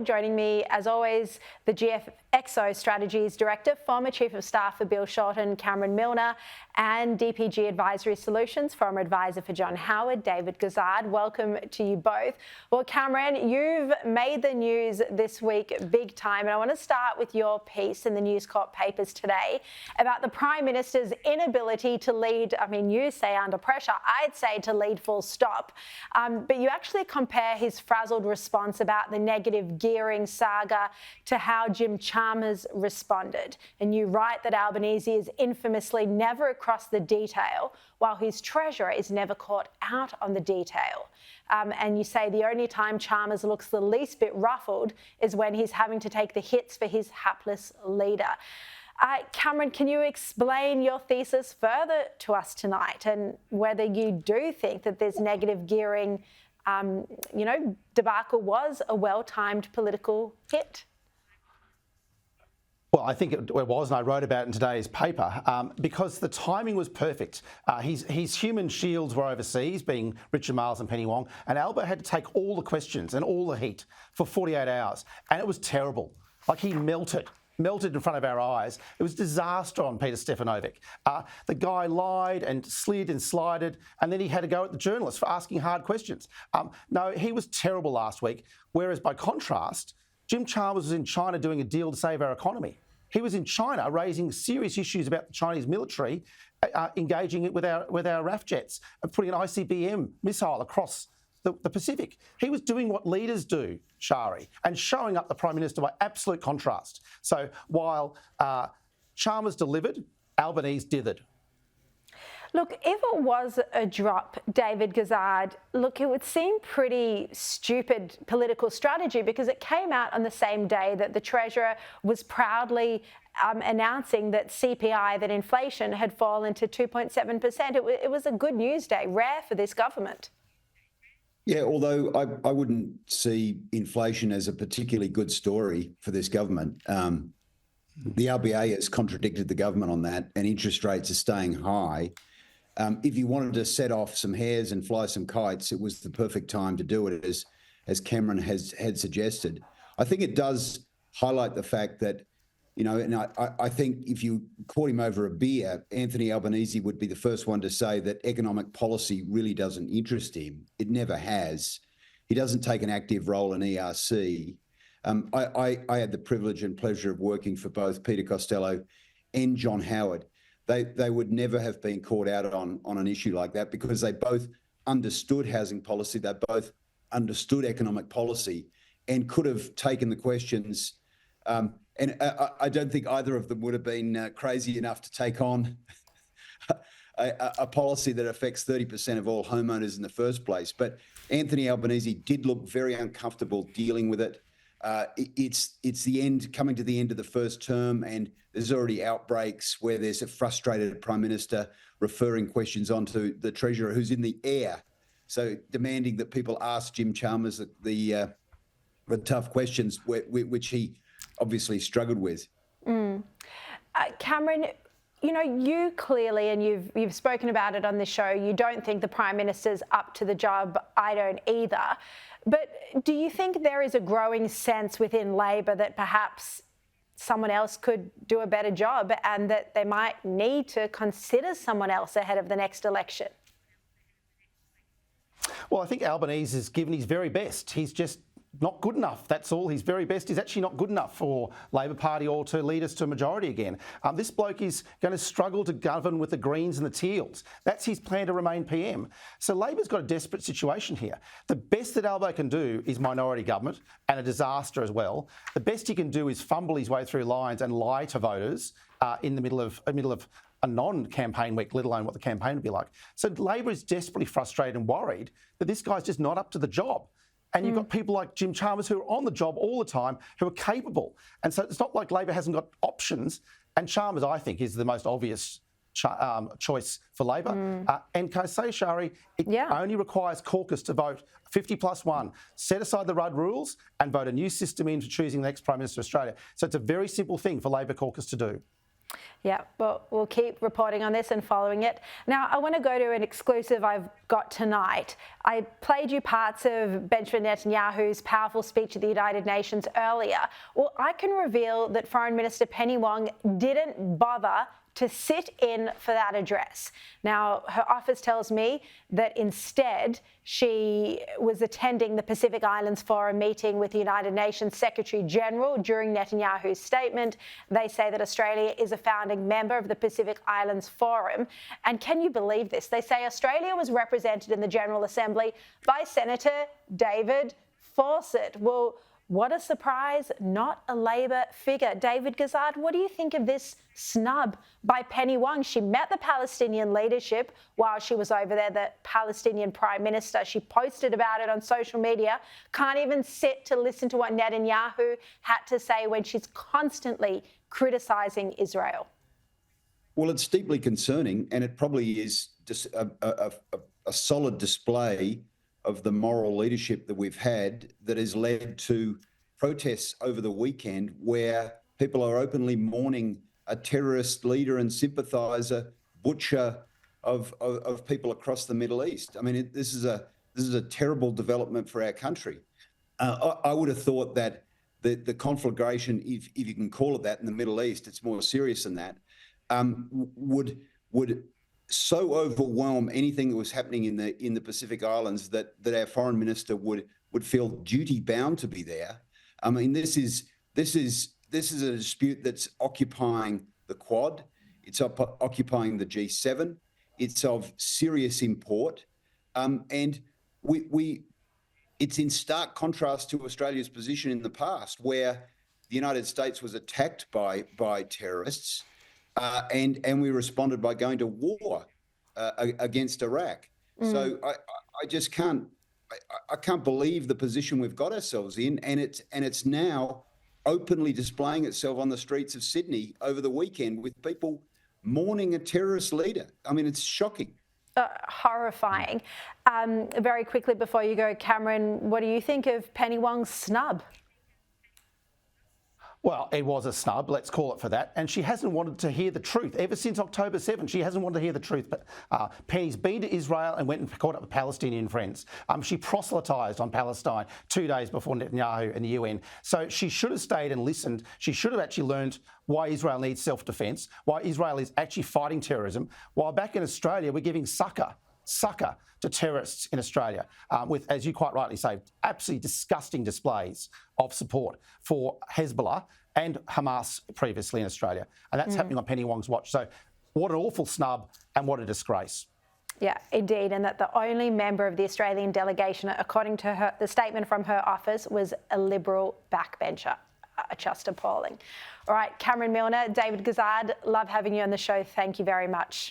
Joining me, as always, the GXO Strategies Director, former Chief of Staff for Bill Shorten, Cameron Milner, and DPG Advisory Solutions, former advisor for John Howard, David Gazard. Welcome to you both. Well, Cameron, you've made the news this week big time, and I want to start with your piece in the News Corp papers today about the Prime Minister's inability to lead. I mean, you say under pressure, I'd say to lead full stop, but you actually compare his frazzled response about the negative gearing saga to how Jim Chalmers responded. And you write that Albanese is infamously never across the detail, while his treasurer is never caught out on the detail. And you say the only time Chalmers looks the least bit ruffled is when he's having to take the hits for his hapless leader. Cameron, can you explain your thesis further to us tonight, and whether you do think that this negative gearing debacle was a well-timed political hit? Well, I think it was, and I wrote about it in today's paper, because the timing was perfect. His human shields were overseas, being Richard Marles and Penny Wong, and Albert had to take all the questions and all the heat for 48 hours, and it was terrible. Like, he melted in front of our eyes. It was disaster on Peter Stefanovic. The guy lied and slid and slided, and then he had to go at the journalists for asking hard questions. No, he was terrible last week, whereas by contrast, Jim Chalmers was in China doing a deal to save our economy. He was in China raising serious issues about the Chinese military, engaging it with our RAF jets, putting an ICBM missile across the Pacific. He was doing what leaders do, Shari, and showing up the Prime Minister by absolute contrast. So while Chalmers delivered, Albanese dithered. Look, if it was a drop, David Gazard, look, it would seem pretty stupid political strategy, because it came out on the same day that the Treasurer was announcing that CPI, that inflation, had fallen to 2.7%. It was a good news day, rare for this government. Yeah, although I wouldn't see inflation as a particularly good story for this government. The RBA has contradicted the government on that, and interest rates are staying high. If you wanted to set off some hares and fly some kites, it was the perfect time to do it, as Cameron had suggested. I think it does highlight the fact that, and I think if you caught him over a beer, Anthony Albanese would be the first one to say that economic policy really doesn't interest him. It never has. He doesn't take an active role in ERC. I had the privilege and pleasure of working for both Peter Costello and John Howard. They would never have been caught out on an issue like that, because they both understood housing policy, they both understood economic policy, and could have taken the questions. And I don't think either of them would have been crazy enough to take on a policy that affects 30% of all homeowners in the first place. But Anthony Albanese did look very uncomfortable dealing with it. It's coming to the end of the first term, and there's already outbreaks where there's a frustrated Prime Minister referring questions onto the Treasurer, who's in the air. So demanding that people ask Jim Chalmers the tough questions, which he obviously struggled with. Cameron, you clearly, and you've spoken about it on the show, you don't think the Prime Minister's up to the job. I don't either. But do you think there is a growing sense within Labor that perhaps someone else could do a better job, and that they might need to consider someone else ahead of the next election? Well, I think Albanese has given his very best. He's just not good enough. That's all. His very best is actually not good enough for Labor Party or to lead us to a majority again. This bloke is going to struggle to govern with the Greens and the Teals. That's his plan to remain PM. So Labor's got a desperate situation here. The best that Albo can do is minority government, and a disaster as well. The best he can do is fumble his way through lines and lie to voters in the middle of a non-campaign week, let alone what the campaign would be like. So Labor is desperately frustrated and worried that this guy's just not up to the job. And you've got people like Jim Chalmers who are on the job all the time, who are capable. And so it's not like Labor hasn't got options. And Chalmers, I think, is the most obvious choice for Labor. And can I say, Shari, it only requires caucus to vote 50+1, set aside the Rudd rules and vote a new system in for choosing the next Prime Minister of Australia. So it's a very simple thing for Labor caucus to do. Yeah, well, we'll keep reporting on this and following it. Now, I want to go to an exclusive I've got tonight. I played you parts of Benjamin Netanyahu's powerful speech at the United Nations earlier. Well, I can reveal that Foreign Minister Penny Wong didn't bother to sit in for that address. Now, her office tells me that instead she was attending the Pacific Islands Forum meeting with the United Nations Secretary General during Netanyahu's statement. They say that Australia is a founding member of the Pacific Islands Forum. And can you believe this? They say Australia was represented in the General Assembly by Senator David Fawcett. Well, what a surprise, not a Labor figure. David Gazard, what do you think of this snub by Penny Wong? She met the Palestinian leadership while she was over there, the Palestinian Prime Minister. She posted about it on social media. Can't even sit to listen to what Netanyahu had to say when she's constantly criticising Israel. Well, it's deeply concerning, and it probably is just a solid display of the moral leadership that we've had that has led to protests over the weekend where people are openly mourning a terrorist leader and sympathiser, butcher of people across the Middle East. I mean, this is a terrible development for our country. I would have thought that the conflagration, if you can call it that, in the Middle East, it's more serious than that, would so overwhelm anything that was happening in the Pacific Islands that our foreign minister would feel duty bound to be there. I mean, this is a dispute that's occupying the Quad. It's occupying the G7. It's of serious import, and it's in stark contrast to Australia's position in the past, where the United States was attacked by terrorists. And we responded by going to war against Iraq. So I just can't believe the position we've got ourselves in, and it's now openly displaying itself on the streets of Sydney over the weekend with people mourning a terrorist leader. I mean, it's shocking. Horrifying. Very quickly before you go, Cameron, what do you think of Penny Wong's snub? Well, it was a snub, let's call it for that. And she hasn't wanted to hear the truth. Ever since October 7, she hasn't wanted to hear the truth. But Penny's been to Israel and went and caught up with Palestinian friends. She proselytised on Palestine 2 days before Netanyahu and the UN. So she should have stayed and listened. She should have actually learned why Israel needs self-defence, why Israel is actually fighting terrorism, while back in Australia we're giving succour to terrorists in Australia with, as you quite rightly say, absolutely disgusting displays of support for Hezbollah and Hamas previously in Australia. And that's happening on Penny Wong's watch. So what an awful snub and what a disgrace. Yeah, indeed. And that the only member of the Australian delegation, according to her, the statement from her office, was a Liberal backbencher. Just appalling. All right, Cameron Milner, David Gazard, love having you on the show. Thank you very much.